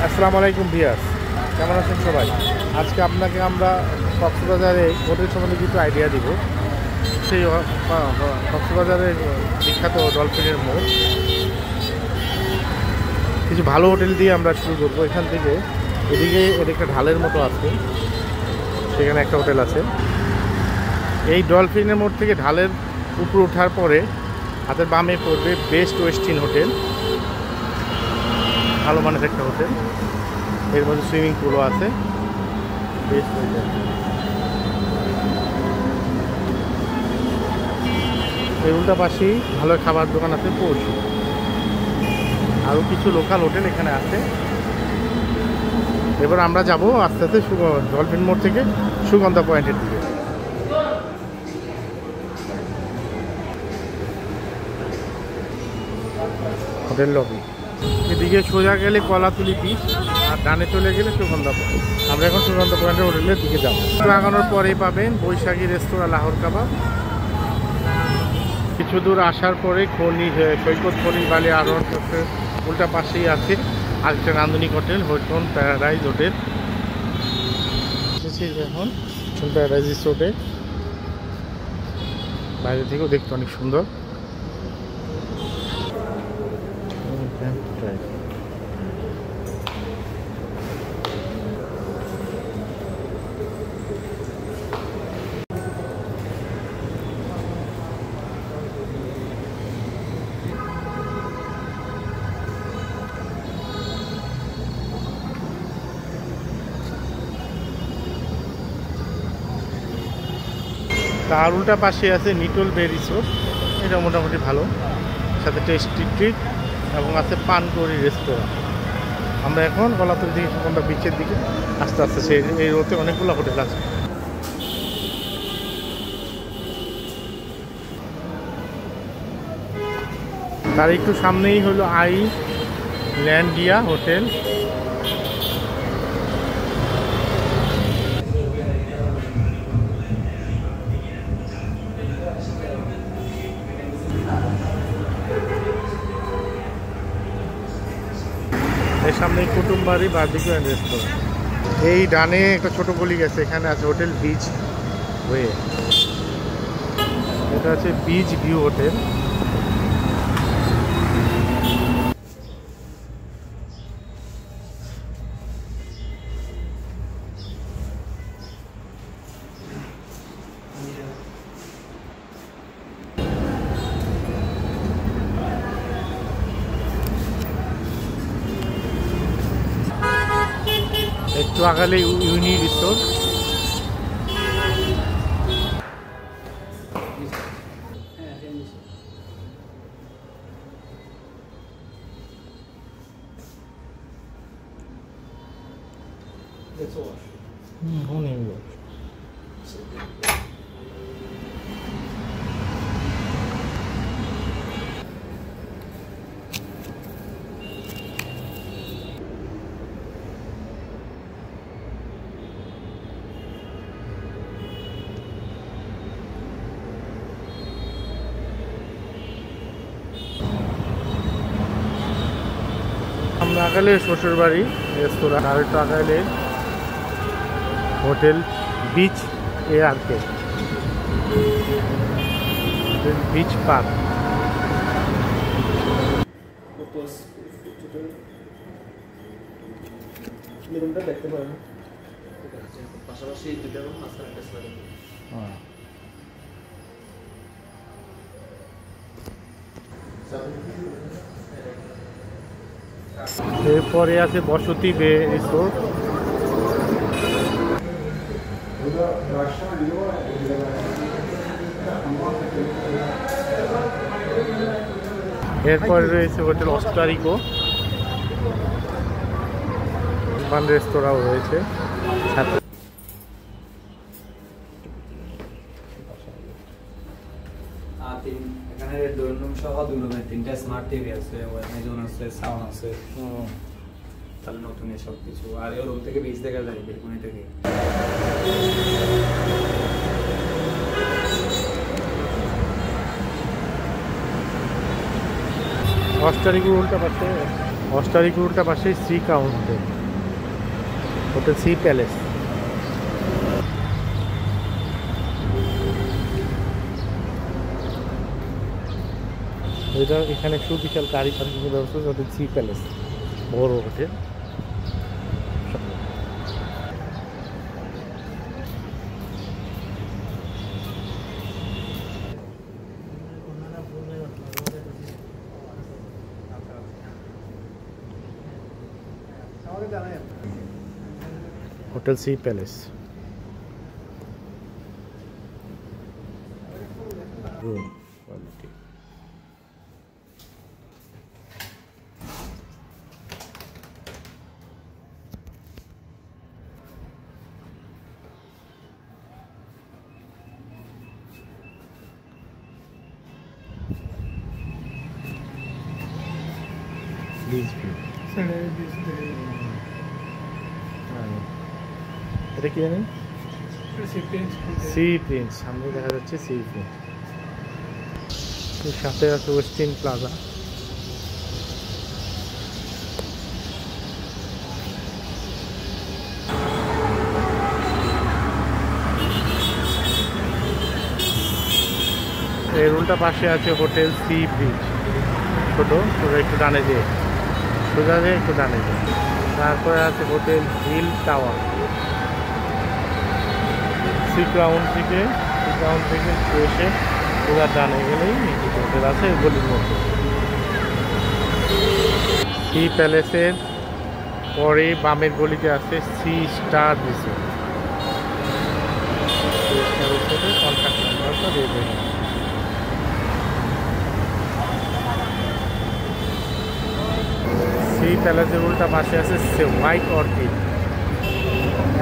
আসসালামু আলাইকুম ভিউয়ার্স, কেমন আছেন সবাই? আজকে আপনাকে আমরা কক্সবাজারে হোটেল সম্বন্ধে কিছু আইডিয়া দিব। সেই কক্সবাজারের বিখ্যাত ডলফিনের মোড়, কিছু ভালো হোটেল দিয়ে আমরা শুরু করবো। এখান থেকে এদিকে একটা ঢালের মতো আছে, সেখানে একটা হোটেল আছে। এই ডলফিনের মোড় থেকে ঢালের উপরে ওঠার পরে হাতের বামে পড়বে বেস্ট ওয়েস্টিন হোটেল, ভালো মানের একটা হোটেল। এর মধ্যে সুইমিং পুলও আছে। Best hotel. এর উল্টা পাশেই ভালো খাবার দোকান আছে পড়শি। আরও কিছু লোকাল হোটেল এখানে আছে। এবার আমরা যাব আস্তে আস্তে ডলফিন মোড় থেকে সুগন্ধা পয়েন্টের দিকে। হোটেল লবি, এদিকে সোজা গেলে কলাতুলি বিচ, আর ডানে চলে গেলে সুগন্ধা পয়েন্ট। আমরা এখন সুগন্ধা পয়েন্টের হোটেলের দিকে যাবো। লাগানোর পরেই পাবেন বৈশাখী রেস্তোরাঁ লাহোর কাবাব। কিছু দূর আসার পরে সৈকত খনি বালি আরোহণ করতে উল্টা পাশেই আছে আরেকটা নান্দনিক হোটেল, হোটেল প্যারাডাইজ হোটেল। এখন প্যারাডাইজ রিসোর্টে, বাইরে থেকেও দেখতে অনেক সুন্দর। তার উল্টা পাশে আছে নিটল বে রিসোর্ট, এটা মোটামুটি ভালো, সাথে টেস্টি ট্রিট এবং আছে পানকড়ি রেস্তোরাঁ। আমরা এখন কলাতুলি থেকে সুগন্ধা বিচের দিকে আস্তে আস্তে এই রোতে অনেকগুলো হোটেল আছে। তার একটু সামনেই হলো আইল্যান্ডিয়া হোটেল। এর সামনে কুটুমবাড়ি বারবিকিউ অ্যান্ড রেস্তোরাঁ। এই ডানে একটা ছোট গলি গেছে, এখানে আছে হোটেল বিচ ওয়ে। এটা আছে বিচ ভিউ হোটেল। একটু আগালে ইউনি রিসোর্ট। আমরা আগালে শ্বশুরবাড়ি রেস্তোরাঁ, আর একটু আগালে hotel beach ARK, beach park. দেখতে পারেন পাশাপাশি দুটো রুম, মাঝখানে একটা স্লাইডিং। এরপরে আছে বসতি বে রিসোর্ট। এরপরে রয়েছে হোটেল অস্টারিকো, পান রেস্তোরাঁও রয়েছে। এখানে ড্রয়িং রুম সহ 2 রুমে 3টা স্মার্ট টিভি আছে, ওয়াইফাই আছে, সাউন্ড আছে। তাহলে নতুন সব কিছু। আর এই রুম থেকে বিচ দেখা যায় বেলকনি থেকে। অস্টারিকো উল্টা পাশে অস্টারিক রোডটা পাশে সি কাউন্টে হোটেল সি প্যালেস। এটা এখানে সুবিশাল গাড়ি পার্কিংয়ের ব্যবস্থা আছে। হোটেল সি প্যালেস বড় হোটেল। Hotel sea palace room quality. এটা কি জানেন? Sea prince. সামনে দেখা যাচ্ছে সি প্রিন্স। সাথে আছে ওয়েস্টিন প্লাজা। এই রুমটা পাশে আছে হোটেল সি ব্রিজ। ছোট সোজা একটু ডানে দিয়ে, সোজা দিয়ে একটু ডানে দিয়ে। তারপরে আছে hotel hill tower. Sea crown থেকে এসে সোজা ডানে গেলেই নিচে হোটেল আছে গলির মধ্যে। সি প্যালেসের পরে বামের গলিতে আছে সি স্টার রিসোর্ট। কন্ট্যাক্ট নাম্বারটা দিয়ে দেবেন। সি প্যালেসের উল্টা পাশে আছে হোয়াইট অর্কিড।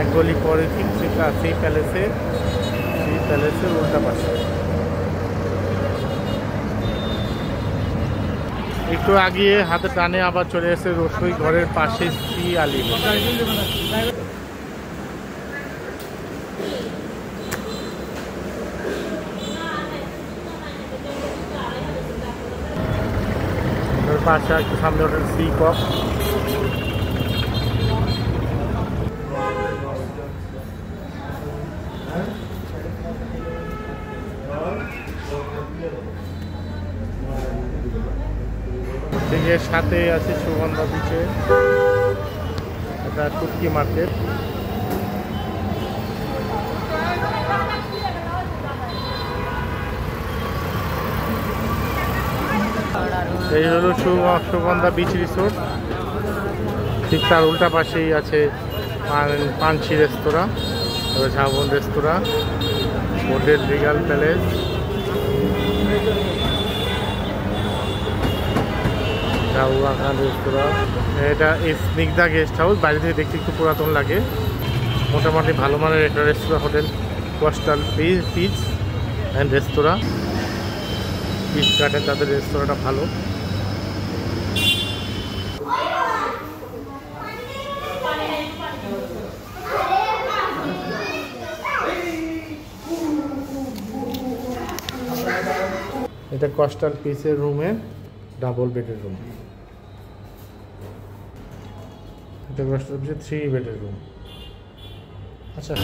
এক গলি পরে ঠিক সি প্যালেসের উল্টা পাশে। একটু আগিয়ে হাতে টানে আবার চলে এসে রসই ঘরের পাশে সি আলী। পাশে একটু সামনে হোটেল সি কক। এর সাথে আছে সুগন্ধা বিচে একটা টুটকি মার্কেট। এই হলো সুগন্ধা বিচ রিসোর্ট। ঠিক তার উল্টা পাশেই আছে পানসি রেস্তোরাঁ, ঝাবন রেস্তোরাঁ, হোটেল রিগাল প্যালেস, ঝাউয়া খান রেস্তোরাঁ। এটা স্নিগ্ধা গেস্ট হাউস। বাইরে থেকে দেখতে একটু পুরাতন লাগে, মোটামুটি ভালো মানের একটা রেস্তোরাঁ। হোটেল কোস্টাল পিচ অ্যান্ড রেস্তোরাঁ। পিচ গার্ডেন তাদের রেস্তোরাঁটা ভালো। এটা কোস্টাল পিচের রুমের ডাবল বেডের রুম। এটা কোস্টাল পিচের 3 বেডের রুম। আচ্ছা,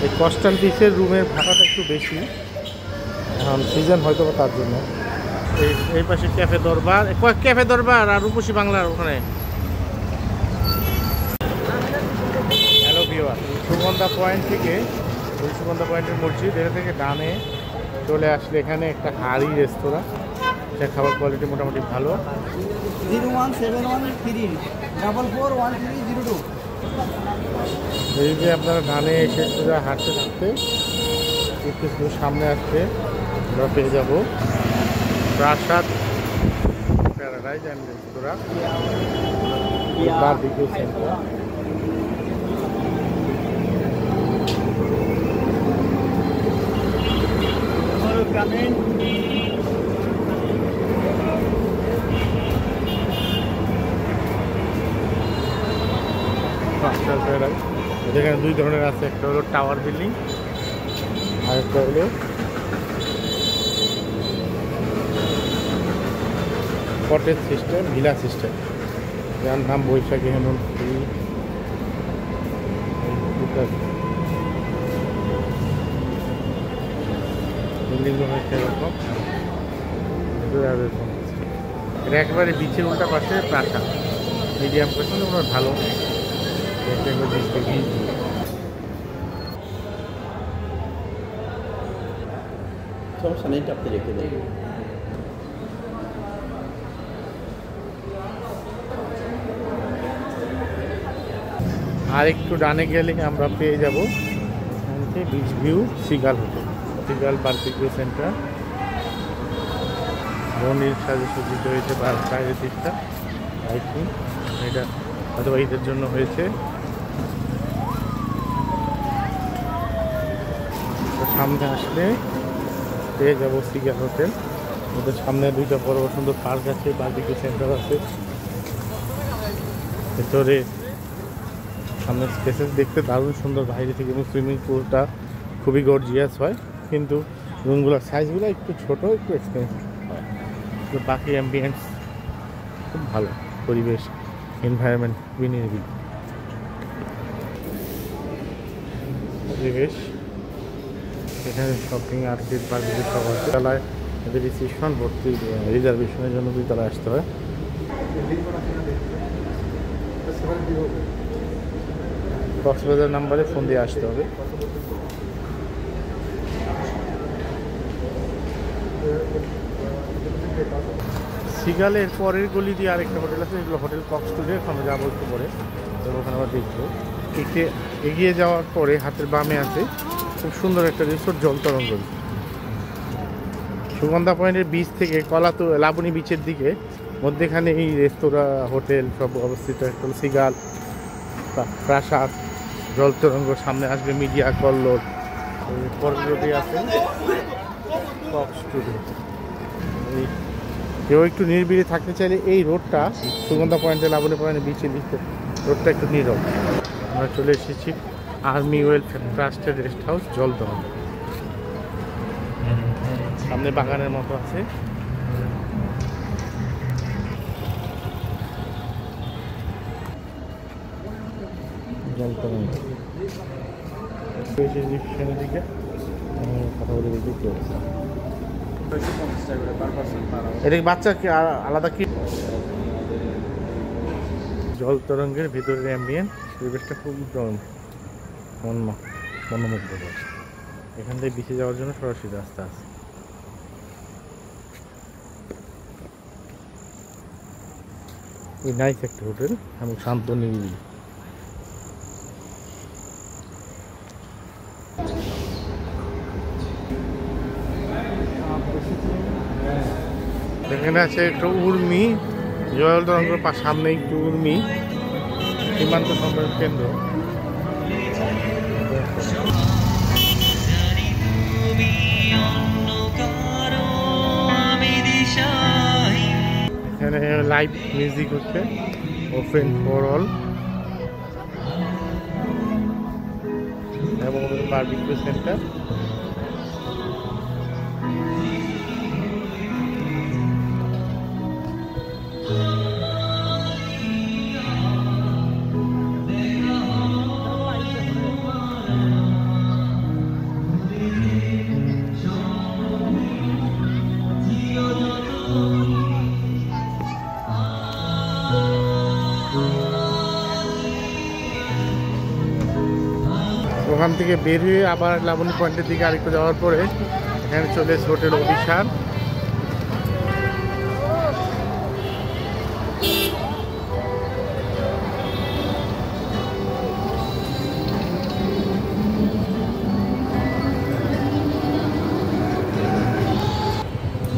এই কোস্টাল পিচের রুমের ভাড়াটা একটু বেশি, এখন সিজন হয়তো তার জন্য। এই পাশে ক্যাফে দরবার আর রূপসী বাংলার ওখানে। হ্যালো ভিউয়ার, সুগন্ধা পয়েন্ট থেকে সুগন্ধা পয়েন্টের মসজিদ, এটা থেকে ডানে চলে আসলে এখানে একটা হাড়ি রেস্তোরাঁ। এটা খাবার কোয়ালিটি মোটামুটি ভালো। 01713441302। এই যে আপনারা ডানে এসে সোজা হাঁটতে থাকতে একটু সামনে আসতে আমরা পেয়ে যাব প্রাসাদ paradise and restaurant barbecue centre. যেখানে 2 ধরনের আছে, একটা হলো টাওয়ার বিল্ডিং আর একটা হলো কটেজ সিস্টেম, ভিলা সিস্টেম। যার নাম বৈশাখী হেমন্ত বিল্ডিং হয়েছে এরকম, এটা একেবারে বিচের উল্টা পাশে প্রাসাদ, মিডিয়াম পাশে ওনার ভালো সমস্যা নেই, আপনি রেখে দেন। আর একটু ডানে গেলে আমরা পেয়ে যাব beach view seagull hotel, seagull barbecue centre. বনির সাজে সজ্জিত হয়েছে বাইরের দিকটা, এটা হয়তো ঈদের জন্য হয়েছে। সামনে আসলে পেয়ে যাবো সিগাল হোটেল। ওদের সামনে দুইটা বড় সুন্দর পার্ক আছে, বারবিকিউ সেন্টার আছে। ভেতরে সামনে স্পেসেস দেখতে দারুণ সুন্দর বাইরে থেকে, এবং সুইমিং পুলটা খুবই গর্জিয়াস হয়, কিন্তু রুমগুলোর সাইজগুলো একটু ছোটো, একটু এক্সপেন্সিভ হয়। তো বাকি অ্যাম্বিয়েন্স খুব ভালো, পরিবেশ এনভায়রনমেন্ট খুবই নিরিবিলি পরিবেশ। এখানে শপিং আর্কেড বার্বিকিউ সব আছে। তলায় এদের রিসিপশন ভর্তি, রিজার্ভেশনের জন্য দুইতলায় আসতে হয়। কক্সবাজার নাম্বারে ফোন দিয়ে আসতে হবে। সিগালের পরের গলি দিয়ে আরেকটা হোটেল আছে, এগুলো হোটেল কক্স টুডে, ওখানে যাবো একটু পরে, এবং ওখানে আবার দেখবো। এগিয়ে যাওয়ার পরে হাতের বামে আছে খুব সুন্দর একটা রিসোর্ট, জলতরঙ্গ। সুগন্ধা পয়েন্টের বিচ থেকে লাবণী বিচের দিকে মধ্যেখানে এই রেস্তোরাঁ হোটেল সব অবস্থিত। একটা সিগাল, প্রাসাদ, জলতরঙ্গ, সামনে আসবে মিডিয়া কল্লোল, পরগুলোতে আছে কক্স টুডে। কেউ একটু নিরিবিলি থাকতে চাইলে এই রোডটা, সুগন্ধা পয়েন্টে লাবণী পয়েন্টের বিচের দিকে রোডটা একটু নীরব। আমরা চলে এসেছি আর্মি ওয়েলফেয়ার ট্রাস্টের রেস্ট হাউস, জলতরঙ্গ। সামনে বাগানের মতো আছে। জলতরঙ্গ রিসেপশনের দিকে কথা বলে দেখি কি অবস্থা। এটা বাচ্চা কি আলাদা কি? জলতরঙ্গের ভিতরের অ্যাম্বিয়েন্ট পরিবেশটা খুব মনোমুগ্ধকর। এখান থেকে বিচে যাওয়ার জন্য সরাসরি রাস্তা আছে। এই নাইস একটা হোটেল এবং শান্ত নিরিবিলি। এখানে আছে একটা উর্মি, জলতরঙ্গের সামনে একটু উর্মি সীমান্ত সম্মেলন কেন্দ্র। এখানে লাইভ মিউজিক হচ্ছে, ওপেন ফর অল, এবং বারবিকিউ সেন্টার। ওখান থেকে বের হয়ে আবার লাবণী পয়েন্টের দিকে আরেকটু যাওয়ার পরে এখানে চলে এসে হোটেল অভিশান।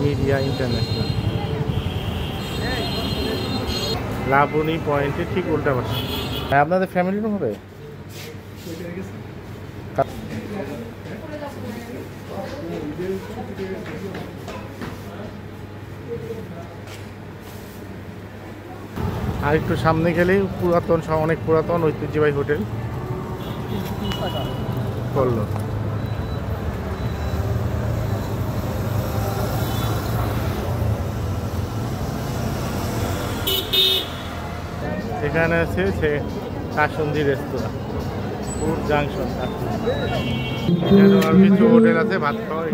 মিডিয়া ইন্টারন্যাশনাল, লাবণী পয়েন্টের ঠিক উল্টা পাশে। আপনাদের ফ্যামিলি রুম হবে? আর একটু সামনে গেলেই পুরাতন, অনেক পুরাতন ঐতিহ্যবাহী হোটেল করলো। এখানে আছে সে কাসুন্দি রেস্তোরাঁ, ফুড জাংশন। এখানে আর কিছু হোটেল আছে ভাত খাওয়া।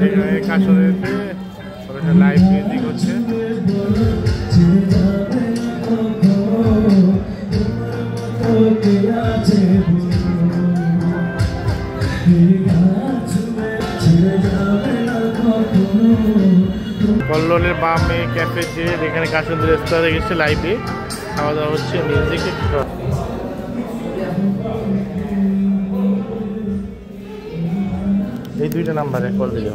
এখানে কাসুন্দিতে লাইভ মিউজিক হচ্ছে। কল্লোলের বামে ক্যাফে যে এখানে কাসুন্দি রেস্তোরাঁ দেখেছে, লাইভে খাওয়া দাওয়া হচ্ছে, মিউজিক। এই দুইটা নাম্বারে কল দিল।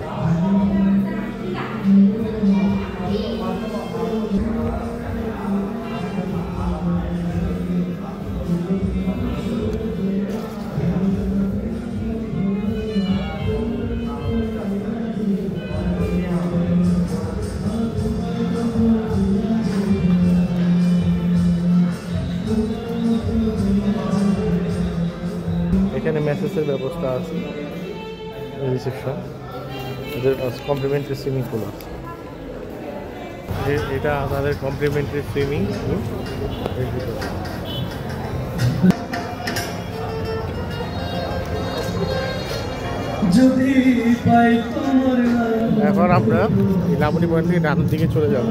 এখানে মেসেজের ব্যবস্থা আছে, রিসেপশন, এদের কমপ্লিমেন্টারি সুইমিং পুল আছে। এটা আমাদের কমপ্লিমেন্টারি সুইমিং পুল। এখন আমরা লাবণী পয়েন্ট থেকে ডান দিকে চলে যাব।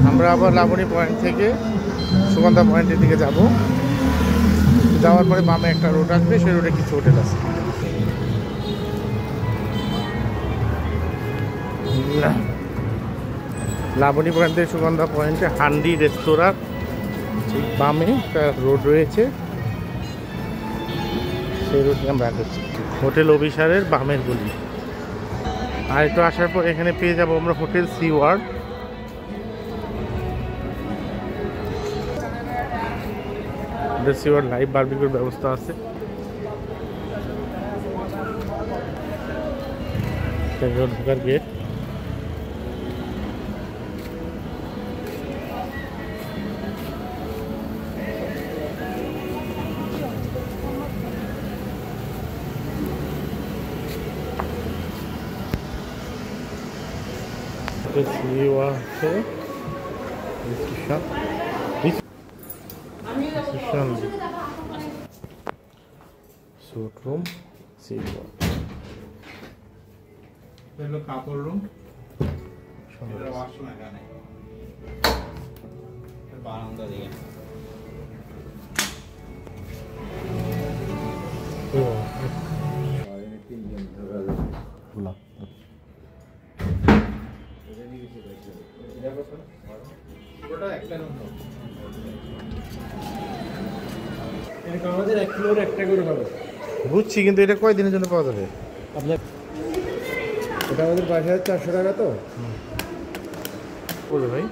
আমরা আবার লাবণী পয়েন্ট থেকে সুগন্ধা পয়েন্টের দিকে যাব। যাওয়ার পরে বামে একটা রোড আসবে, সেই রোডে কিছু হোটেল আছে। লাবণী পয়েন্ট থেকে সুগন্ধা পয়েন্টে হান্ডি রেস্তোরাঁ ঠিক বামে একটা রোড রয়েছে, সেই রোডে আমরা আগাচ্ছি। হোটেল অভিসারের বামের গলি। আর একটু আসার পর এখানে পেয়ে যাবো আমরা hotel sea world. Sea world live বারবিকিউর ব্যবস্থা আছে। ঢোকার গেট। স্যুট রুম, কাপড় রুম, বারান্দা দিয়ে আমাদের 1 কিলোর একটা করে পাবো। বুঝছি, কিন্তু এটা কয় দিনের জন্য পাওয়া যাবে? আপনার এটা আমাদের 5,400 টাকা তো বলে ভাই।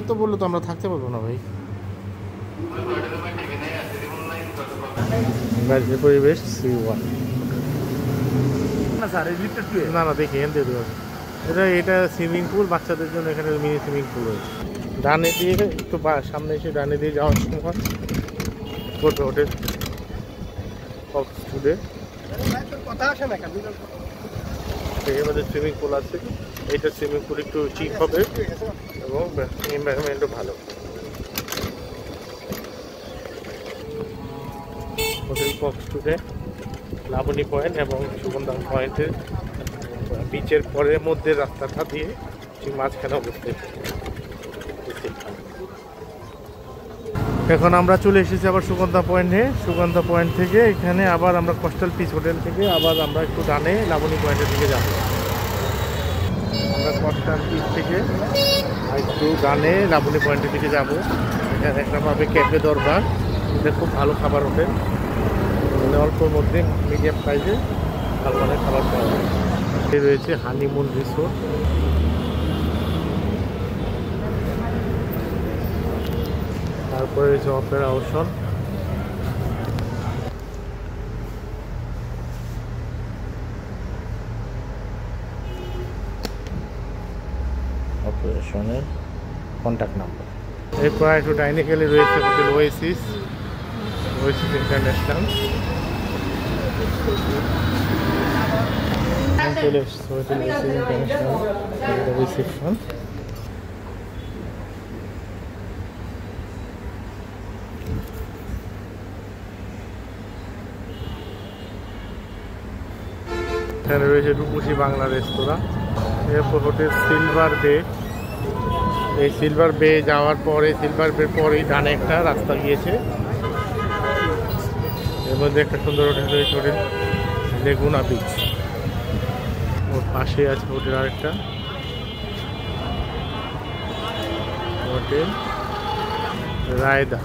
এত বললে তো আমরা থাকতে পারবো না ভাই। বাইরের পরিবেশ না না দেখি এখান থেকে এটা সুইমিং পুল বাচ্চাদের জন্য। এখানে মিনি সুইমিং পুল রয়েছে। ডানে দিয়ে একটু সামনে এসে ডানে দিয়ে যাওয়ার সময় করবে হোটেল আমাদের সুইমিং পুল আছে। এইটা সুইমিং পুল একটু চিপ হবে এবং এনভায়রনমেন্টও ভালো। হোটেল কক্সটুডে, লাবণী পয়েন্ট এবং সুগন্ধা পয়েন্টের বিচের পরের মধ্যে রাস্তাটা দিয়ে ঠিক মাঝখানে অবস্থিত। এখন আমরা চলে এসেছি আবার সুগন্ধা পয়েন্টে। সুগন্ধা পয়েন্ট থেকে এখানে আবার আমরা কোস্টাল পিচ হোটেল থেকে আবার আমরা একটু ডানে লাবণী পয়েন্টের দিকে যাব। আমরা কোস্টাল পিচ থেকে একটু ডানে লাবণী পয়েন্টের দিকে যাব। এখানে একটা পাবে ক্যাফে দরবার। এটা খুব ভালো খাবার হোটেল, মানে অল্পর মধ্যে মিডিয়াম প্রাইসে ভালো মানের খাবার পাওয়া যায়। রয়েছে হানিমুন রিসোর্ট। তারপরে রয়েছে অপেরা ওশন। অপারেশনের কন্ট্যাক্ট নাম্বার। এরপর একটু ডাইনিং গেলে রয়েছে হোটেল ওয়েসিস ইন্টারন্যাশনাল। চলে এসছে হোটেল এসি ইন্টারন্যাশনাল রিসেপশন। এখানে রয়েছে রূপসী বাংলা রেস্তোরাঁ। এরপর হোটেল সিলভার বে। এই সিলভার বে যাওয়ার পরে সিলভার বে পরেই ডানে একটা রাস্তা গিয়েছে, এর মধ্যে একটা সুন্দর হোটেল রয়েছে, হোটেল লেগুনা বিচ। ওর পাশে আছে হোটেল আরেকটা হোটেল রায়দা।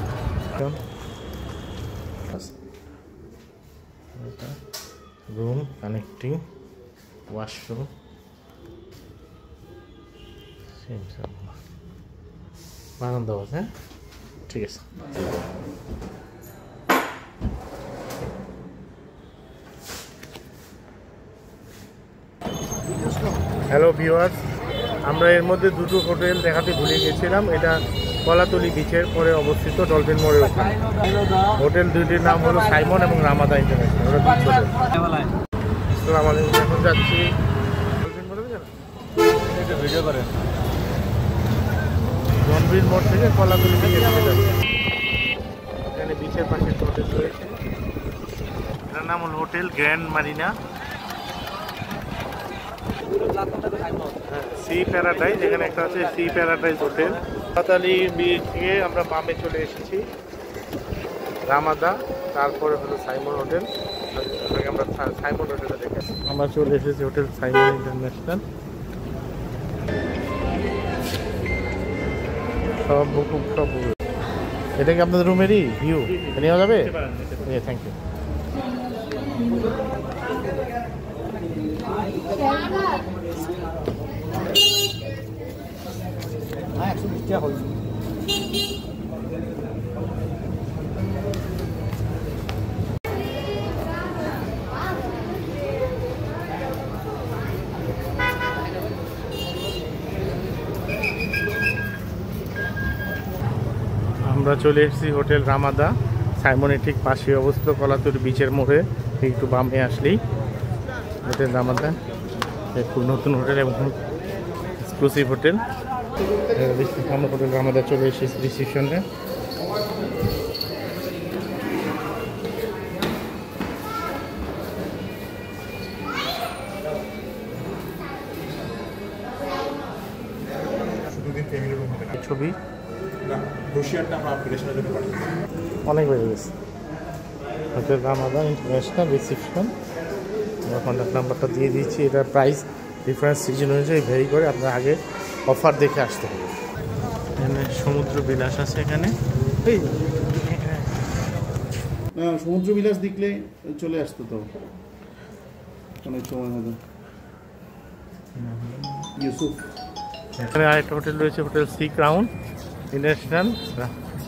রুম কানেক্টিং ওয়াশরুম বারান্দা আছে। ঠিক আছে, হ্যালো ভিউয়ার্স, আমরা এর মধ্যে দুটো হোটেল দেখাতে ভুলে গেছিলাম। এটা কলাতলি বিচের পরে অবস্থিত ডলফিন মোড়ের ওখানে। হোটেল দুইটির নাম হলো সাইমন এবং রামাদা ইন্টারন্যাশনাল। ওটা বিচ হোটেল। আসসালামু আলাইকুম, এখন যাচ্ছি ডলফিন মোড়ে। ভিডিও করেন ডলফিন মোড় থেকে কলাতলি বিচের দিকে যাচ্ছি। এখানে বিচের পাশে হোটেল রয়েছে, এটার নাম হলো hotel grand marina sea paradise. এখানে একটা আছে sea paradise hotel. Kolatoli beach থেকে আমরা বামে চলে এসেছি রামাদা, তারপরে হলো সাইমন হোটেল। আমরা সাইমন হোটেলে দেখেছি। আমরা চলে এসেছি হোটেল সাইমন ইন্টারন্যাশনাল। সব বুক সব। এটা কি আপনাদের রুমেরই ভিউ নেওয়া যাবে? Thank you. আমরা চলে এসেছি হোটেল রামাদা, সাইমনের ঠিক পাশে অবস্থিত, কলাতলি বিচের মোড়ে একটু বামে আসলেই হোটেল রামাদা। খুব নতুন হোটেল এবং এক্সক্লুসিভ হোটেল। আমরা হোটেল রামাদা চলে এসেছি রিসেপশনে। ছবি অনেক বেড়ে গেছে। Hotel Ramada international reception. আমরা কন্ট্যাক্ট নাম্বারটা দিয়ে দিচ্ছি। এটার প্রাইস ডিফারেন্স সিজন অনুযায়ী ভেরি করে, আপনার আগে অফার দেখে আসতে হবে। এখানে সমুদ্র বিলাস আছে। এখানে সমুদ্র বিলাস দেখলে চলে আসতো তো অনেক সময় মতো। ইউসুফ। এখানে আরেকটা হোটেল রয়েছে, হোটেল সি ক্রাউন ইন্টারন্যাশনাল।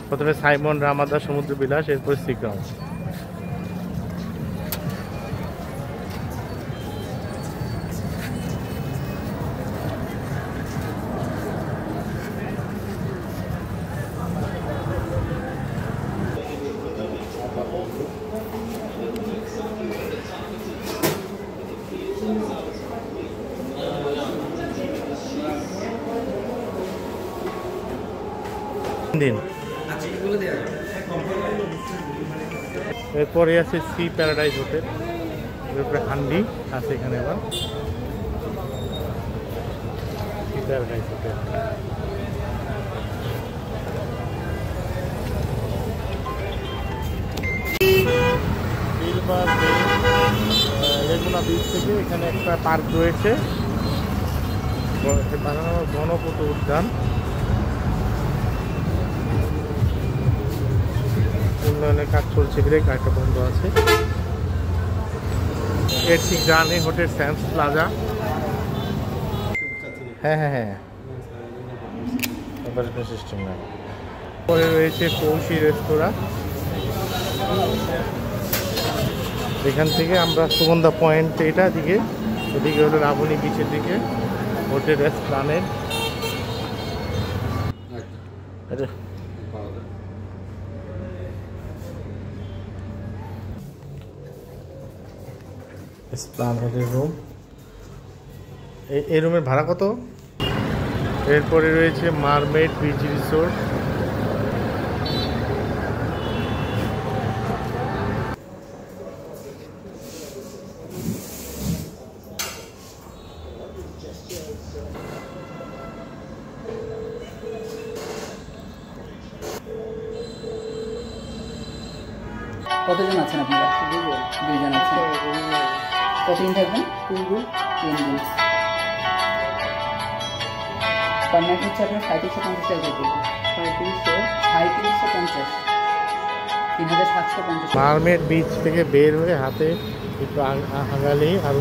প্রথমে সাইমন, রামাদা, সমুদ্র বিলাস, এরপর সি ক্রাউন। দিন এরপরে আছে সি প্যারাডাইজ হোটেল, এরপরে হান্ডি আছে এখানে। আবার সি প্যারাডাইজ হোটেল। সিলভার বে লেগুনা বিচ থেকে এখানে একটা পার্ক রয়েছে, বনপত উদ্যান। উন্নয়নের কাজ চলছে, ব্রেক একটা বন্ধ আছে। এর ঠিক ডানে হোটেল স্যামস প্লাজা। হ্যাঁ হ্যাঁ হ্যাঁ, সিস্টেম না। পরে রয়েছে কৌশি রেস্তোরাঁ। এখান থেকে আমরা সুগন্ধা পয়েন্ট এটা দিকে, এদিকে হলো রাবণী বিচের দিকে হোটেল রেস্টুরেন্ট। এসপ্লানেডের রুম। এই রুমের ভাড়া কত? এরপরে রয়েছে মারমেড বিচ রিসোর্ট। কতজন আছেন আপনারা? দুইজন আছেন। কতদিন থাকবেন? 3 দিন। পার নাইট হচ্ছে আপনার 3750 টাকা পড়বে। 3750 3750। মারমেড বিচ থেকে বের হয়ে হাতে একটু আগালেই আর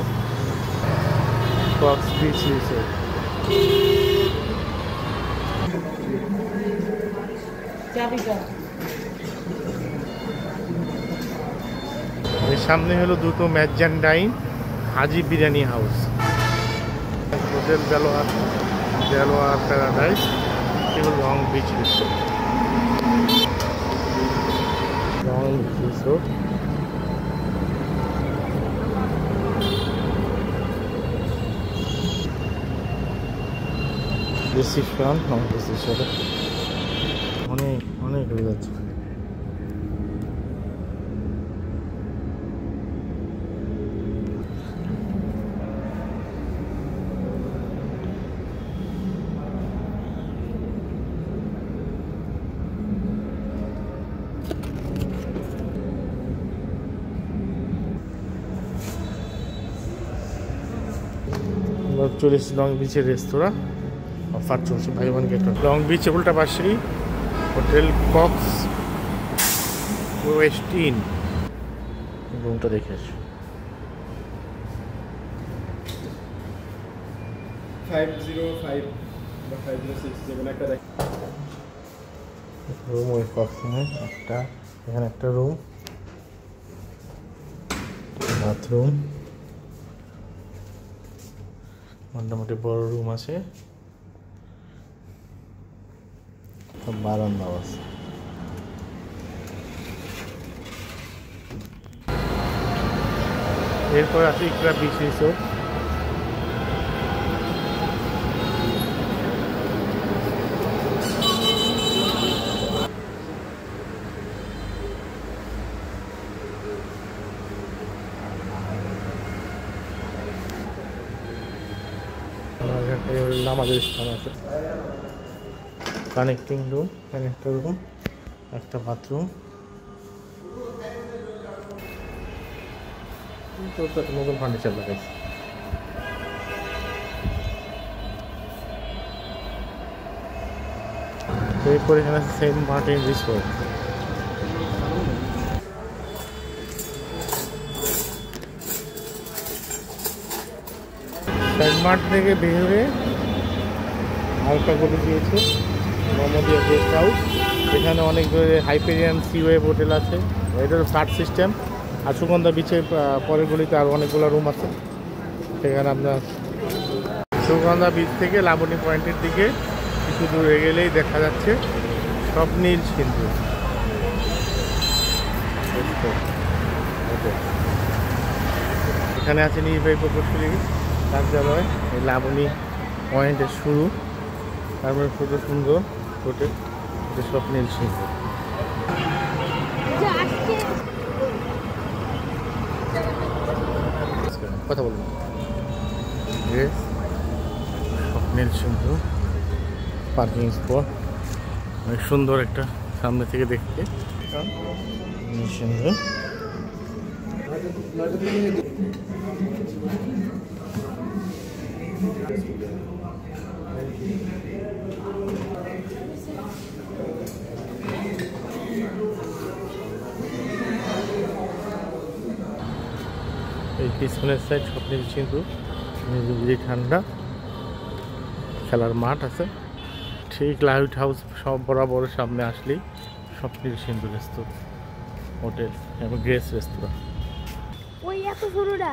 কক্স বিচ রিসোর্ট। এর সামনে হলো দুটো ম্যাকজান ডাইন, হাজি biryani house, hotel Delwar paradise, এগুলো long beach resort. Long beach resort reception, long beach resort অনেক হয়ে যাচ্ছে। চলে এসেছি লং বিচের রেস্তোরাঁ, অফার চলছে buy one get one. Long beach উল্টা পাশেই হোটেল কক্স ওয়েস্টিন। রুমটা দেখে আসি। 505 বা 506 যেমন একটা দেখ। রুম ওই কক্সে একটা, এখানে একটা রুম, বাথরুম, মোটামুটি বড় রুম আছে, বারান্দাও আছে। এরপর আছে ইকরা বিচ রিসোর্ট। নামাজের স্থান আছে, কানেক্টিং রুম, এখানে একটা রুম, একটা বাথরুম, নতুন ফার্নিচার লাগাইছে। এরপর এখানে আছে Saint Martin resort. Saint Martin থেকে বের হয়ে হালকা করে দিয়েছে মোহাম্মদিয়া গেস্ট হাউস। এখানে অনেক হাইপেরিয়ান সিওয়েভ হোটেল আছে, এটার ফ্ল্যাট সিস্টেম। আর সুগন্ধা বিচের পরের গলিতে আরও অনেকগুলো রুম আছে। সেখানে আপনার সুগন্ধা বিচ থেকে লাবণী পয়েন্টের দিকে কিছু দূরে গেলেই দেখা যাচ্ছে স্বপ্নীল সিন্ধু। এখানে আছে নির্বাহী প্রকৌশলী কার্যালয়, এই লাবণী পয়েন্টের শুরু, তারপরে কত সুন্দর হোটেল, স্বপ্নীল সিন্ধু। কথা বলবো স্বপ্নীল সিন্ধু পার্কিং স্পট, অনেক সুন্দর একটা সামনে থেকে দেখতে সিন্ধু। এই পিছনের সাইড স্বপ্নীল সিন্ধু, নিরিবিলি ঠান্ডা, খেলার মাঠ আছে। ঠিক লাইট হাউস সব বরাবর সামনে আসলেই স্বপ্নীল সিন্ধু রেস্তোরাঁ হোটেল এবং গ্রেস রেস্তোরাঁ। ওই এত শুরুটা